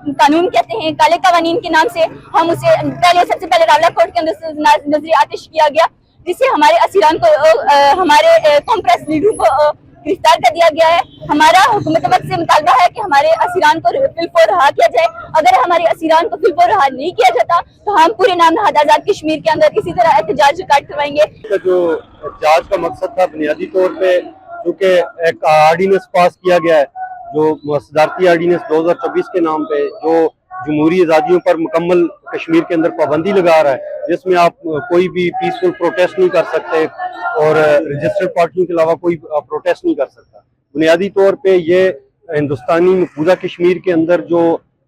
कानून कहते हैं, काले कवानीन के नाम से हम उसे सबसे पहले रावला कोर्ट के अंदर नजर आतिश किया गया, जिससे हमारे असीरान को हमारे कॉम्प्रेस लीडरों को गिरफ्तार कर दिया गया है। हमारा हुकूमत वक्त से मुतालबा है कि हमारे असीरान को फिलफोर रहा किया जाए। अगर हमारे असीरान को फिलफोर रहा नहीं किया जाता तो हम पूरे नाम नहाद आजाद कश्मीर के अंदर इसी तरह एहतजाज रिकॉर्ड करवाएंगे। जो एहतजाज का मकसद था बुनियादी तौर पे, चूँकि एक आर्डीनेंस पास किया गया है जो सदारती आर्डीनेंस 2024 के नाम पे, जो जमहूरी आज़ादियों पर मुकम्मल कश्मीर के अंदर पाबंदी लगा रहा है, जिसमें आप कोई भी पीसफुल प्रोटेस्ट नहीं कर सकते और रजिस्टर्ड पार्टियों के अलावा कोई प्रोटेस्ट नहीं कर सकता। बुनियादी तौर पे ये हिंदुस्तानी मकबूजा कश्मीर के अंदर जो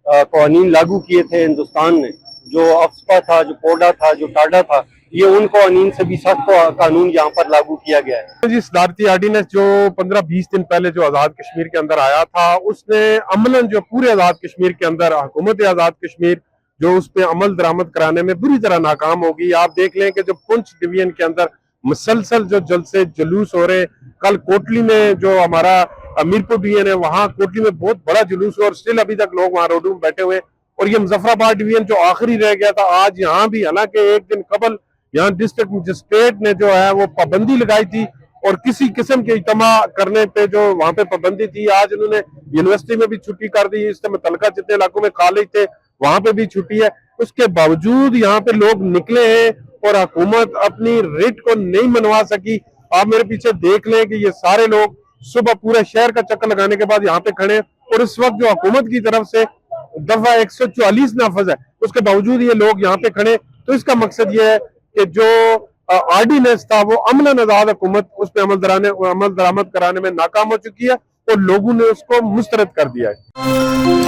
कानून लागू किए थे हिंदुस्तान ने, जो अफ्सपा था, जो पोडा था, जो टाडा था, ये उन कानून से भी सख्त कानून यहाँ पर लागू किया गया है। जी, सदारती आर्डीनेंस जो 15-20 दिन पहले जो आज़ाद कश्मीर के अंदर आया था, उसने अमलन जो पूरे आज़ाद कश्मीर के अंदर हुकूमत आज़ाद कश्मीर जो उस पर अमल दरामद कराने में बुरी तरह नाकाम होगी। आप देख लें कि जो पुंछ डिवीजन के अंदर मुसलसल जो जलसे जुलूस हो रहे, कल कोटली में जो हमारा मीरपुर डिवीजन है, वहाँ कोटली में बहुत बड़ा जुलूस हुआ और स्टिल अभी तक लोग वहाँ रोडों में बैठे हुए। और ये मुजफ्फराबाद डिवीजन जो आखिरी रह गया था, आज यहाँ भी, हालांकि एक दिन कबल यहाँ डिस्ट्रिक्ट मजिस्ट्रेट ने जो है वो पाबंदी लगाई थी और किसी किस्म के इज्तिमा करने पे जो वहां पे पाबंदी थी, आज उन्होंने यूनिवर्सिटी में भी छुट्टी कर दी। इससे मुतल्लिका जितने इलाकों में कॉलेज थे वहां पे भी छुट्टी है। उसके बावजूद यहाँ पे लोग निकले हैं और हुकूमत अपनी रिट को नहीं मनवा सकी। आप मेरे पीछे देख लें कि ये सारे लोग सुबह पूरे शहर का चक्कर लगाने के बाद यहाँ पे खड़े, और इस वक्त जो हुकूमत की तरफ से दफा 144 नाफज है, उसके बावजूद ये लोग यहाँ पे खड़े। तो इसका मकसद ये है कि जो आर्डीनेंस था वो अमलन आजाद हुकूमत उस पर अमल दरामद कराने में नाकाम हो चुकी है और लोगों ने उसको मुस्तरद कर दिया है।